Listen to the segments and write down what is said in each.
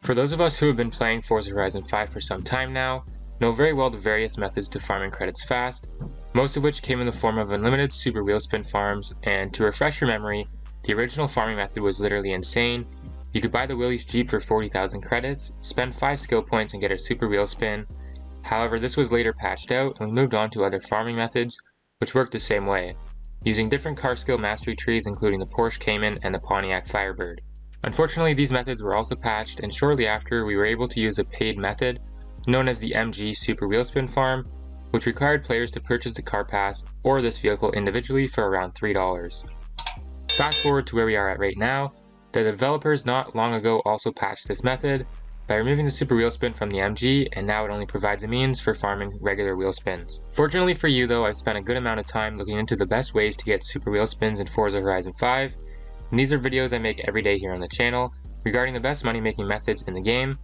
For those of us who have been playing Forza Horizon 5 for some time now, know very well the various methods to farming credits fast, most of which came in the form of unlimited super wheelspin farms, and to refresh your memory, the original farming method was literally insane. You could buy the Willys Jeep for 40,000 credits, spend 5 skill points and get a super wheelspin. However, this was later patched out and we moved on to other farming methods, which worked the same way, using different car skill mastery trees including the Porsche Cayman and the Pontiac Firebird. Unfortunately, these methods were also patched, and shortly after we were able to use a paid method known as the MG Super Wheelspin Farm, which required players to purchase the car pass or this vehicle individually for around $3. Fast forward to where we are at right now, the developers not long ago also patched this method by removing the super wheelspin from the MG, and now it only provides a means for farming regular wheelspins. Fortunately for you though, I've spent a good amount of time looking into the best ways to get super wheelspins in Forza Horizon 5, and these are videos I make every day here on the channel regarding the best money making methods in the game,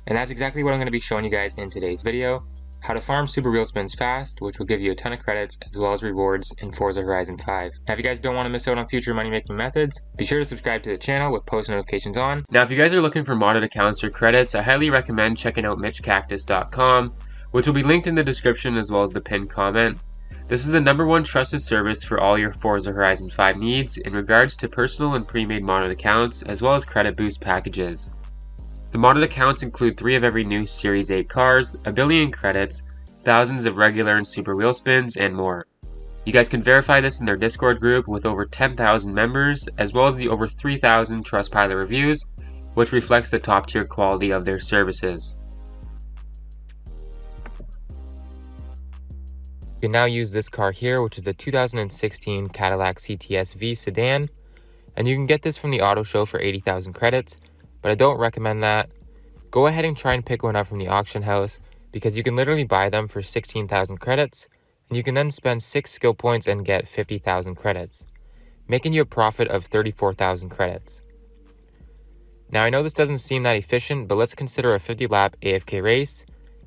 and that's exactly what I'm going to be showing you guys in today's video: how to farm super wheelspins fast, which will give you a ton of credits as well as rewards in Forza Horizon 5. Now if you guys don't want to miss out on future money making methods, be sure to subscribe to the channel with post notifications on. Now if you guys are looking for modded accounts or credits, I highly recommend checking out MitchCactus.com, which will be linked in the description as well as the pinned comment. This is the #1 trusted service for all your Forza Horizon 5 needs in regards to personal and pre-made modded accounts as well as credit boost packages. The modded accounts include 3 of every new Series 8 cars, a billion credits, thousands of regular and super wheelspins, and more. You guys can verify this in their Discord group with over 10,000 members, as well as the over 3,000 Trustpilot reviews, which reflects the top tier quality of their services. You can now use this car here, which is the 2016 Cadillac CTS V sedan, and you can get this from the auto show for 80,000 credits, but I don't recommend that. Go ahead and try and pick one up from the auction house, because you can literally buy them for 16,000 credits, and you can then spend 6 skill points and get 50,000 credits, making you a profit of 34,000 credits. Now I know this doesn't seem that efficient, but let's consider a 50-lap AFK race.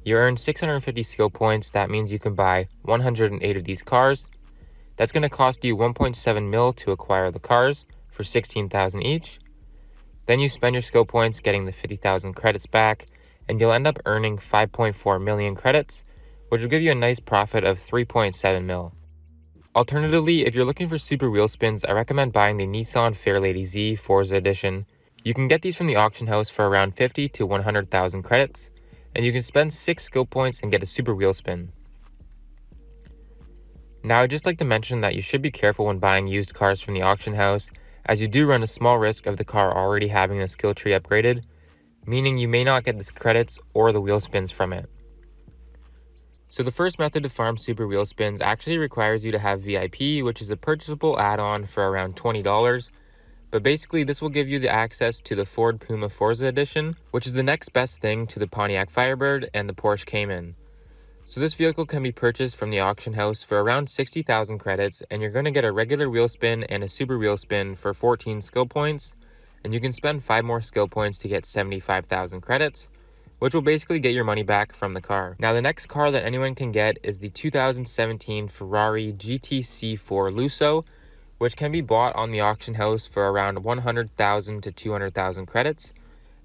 You earn 650 skill points. That means you can buy 108 of these cars. That's going to cost you 1.7 mil to acquire the cars for 16,000 each. Then you spend your skill points getting the 50,000 credits back, and you'll end up earning 5.4 million credits, which will give you a nice profit of 3.7 mil. Alternatively, if you're looking for super wheel spins, I recommend buying the Nissan Fairlady Z Forza Edition. You can get these from the auction house for around 50 to 100,000 credits, and you can spend 6 skill points and get a super wheel spin. Now I'd just like to mention that you should be careful when buying used cars from the auction house, as you do run a small risk of the car already having the skill tree upgraded, meaning you may not get the credits or the wheel spins from it. So the first method to farm super wheel spins actually requires you to have VIP, which is a purchasable add-on for around $20. But basically this will give you the access to the Ford Puma Forza Edition, which is the next best thing to the Pontiac Firebird and the Porsche Cayman. So this vehicle can be purchased from the auction house for around 60,000 credits, and you're going to get a regular wheel spin and a super wheel spin for 14 skill points, and you can spend 5 more skill points to get 75,000 credits, which will basically get your money back from the car. Now the next car that anyone can get is the 2017 Ferrari GTC4 Lusso, which can be bought on the auction house for around 100,000 to 200,000 credits,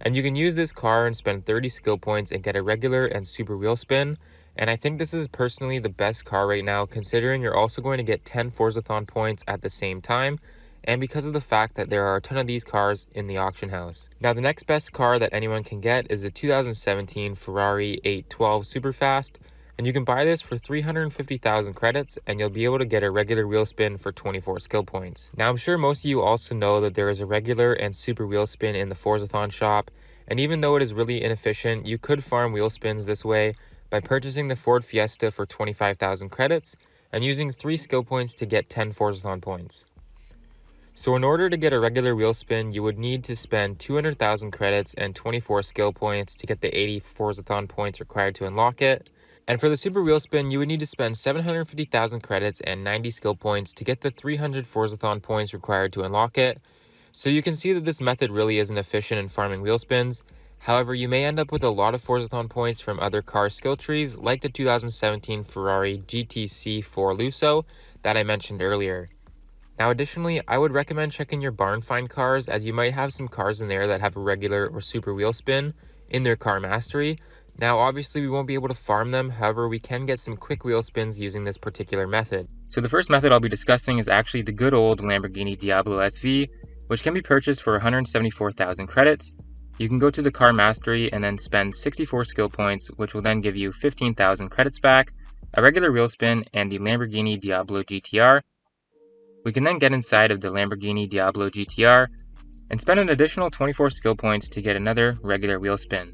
and you can use this car and spend 30 skill points and get a regular and super wheel spin. And I think this is personally the best car right now, considering you're also going to get 10 Forzathon points at the same time, and because of the fact that there are a ton of these cars in the auction house. Now the next best car that anyone can get is the 2017 Ferrari 812 Superfast, and you can buy this for 350,000 credits, and you'll be able to get a regular wheel spin for 24 skill points. Now I'm sure most of you also know that there is a regular and super wheel spin in the Forzathon shop, and even though it is really inefficient, you could farm wheel spins this way by purchasing the Ford Fiesta for 25,000 credits and using 3 skill points to get 10 Forzathon points. So in order to get a regular wheel spin, you would need to spend 200,000 credits and 24 skill points to get the 80 Forzathon points required to unlock it. And for the super wheel spin, you would need to spend 750,000 credits and 90 skill points to get the 300 Forzathon points required to unlock it. So you can see that this method really isn't efficient in farming wheel spins. However, you may end up with a lot of Forzathon points from other car skill trees, like the 2017 Ferrari GTC4 Lusso that I mentioned earlier. Now additionally, I would recommend checking your barn find cars, as you might have some cars in there that have a regular or super wheel spin, in their car mastery. Now, obviously, we won't be able to farm them. However, we can get some quick wheel spins using this particular method. So the first method I'll be discussing is actually the good old Lamborghini Diablo SV, which can be purchased for 174,000 credits. You can go to the car mastery and then spend 64 skill points, which will then give you 15,000 credits back, a regular wheel spin, and the Lamborghini Diablo GTR. We can then get inside of the Lamborghini Diablo GTR and spend an additional 24 skill points to get another regular wheel spin.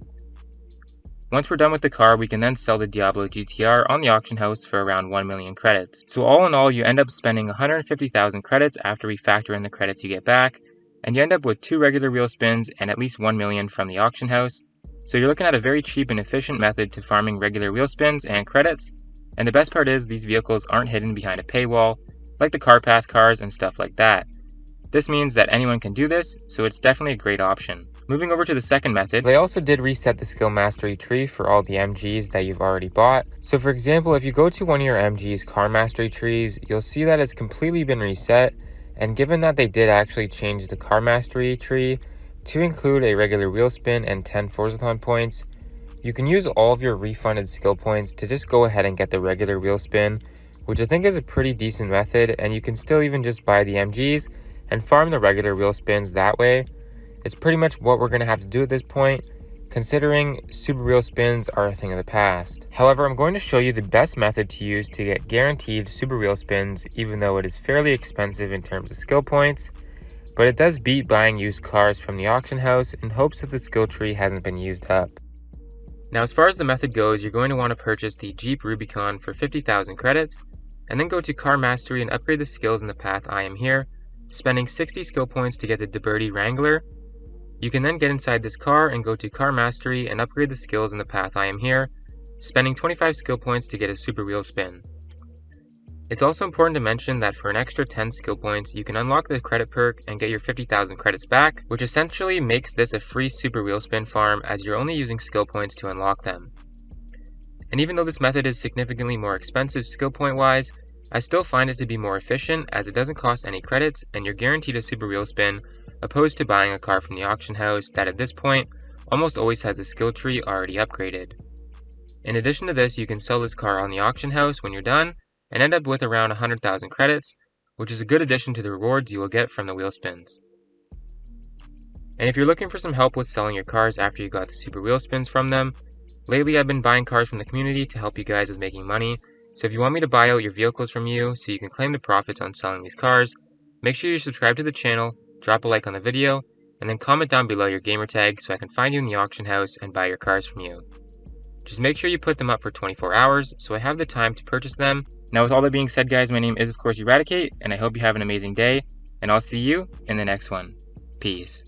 Once we're done with the car, we can then sell the Diablo GTR on the auction house for around 1 million credits. So all in all, you end up spending 150,000 credits after we factor in the credits you get back, and you end up with 2 regular wheel spins and at least 1 million from the auction house. So you're looking at a very cheap and efficient method to farming regular wheel spins and credits, and the best part is these vehicles aren't hidden behind a paywall, like the car pass cars and stuff like that. This means that anyone can do this, so it's definitely a great option. Moving over to the second method, they also did reset the skill mastery tree for all the MGs that you've already bought. So for example, if you go to one of your MG's car mastery trees, you'll see that it's completely been reset. And given that they did actually change the car mastery tree to include a regular wheel spin and 10 Forzathon points, you can use all of your refunded skill points to just go ahead and get the regular wheel spin, which I think is a pretty decent method, and you can still even just buy the MGs and farm the regular wheel spins that way. It's pretty much what we're going to have to do at this point, considering super wheel spins are a thing of the past. However, I'm going to show you the best method to use to get guaranteed super wheel spins, even though it is fairly expensive in terms of skill points, but it does beat buying used cars from the auction house in hopes that the skill tree hasn't been used up. Now, as far as the method goes, you're going to want to purchase the Jeep Rubicon for 50,000 credits, and then go to Car Mastery and upgrade the skills in the path I am here, spending 60 skill points to get the DeBerti Wrangler. You can then get inside this car and go to Car Mastery and upgrade the skills in the path I am here, spending 25 skill points to get a super wheel spin. It's also important to mention that for an extra 10 skill points, you can unlock the credit perk and get your 50,000 credits back, which essentially makes this a free super wheel spin farm as you're only using skill points to unlock them. And even though this method is significantly more expensive skill point wise, I still find it to be more efficient as it doesn't cost any credits and you're guaranteed a super wheel spin, opposed to buying a car from the auction house that at this point almost always has a skill tree already upgraded. In addition to this, you can sell this car on the auction house when you're done and end up with around 100,000 credits, which is a good addition to the rewards you will get from the wheel spins. And if you're looking for some help with selling your cars after you got the super wheel spins from them, lately I've been buying cars from the community to help you guys with making money, so if you want me to buy out your vehicles from you so you can claim the profits on selling these cars, make sure you subscribe to the channel, drop a like on the video, and then comment down below your gamer tag so I can find you in the auction house and buy your cars from you. Just make sure you put them up for 24 hours so I have the time to purchase them. Now with all that being said guys, my name is of course Eradicate, and I hope you have an amazing day, and I'll see you in the next one. Peace.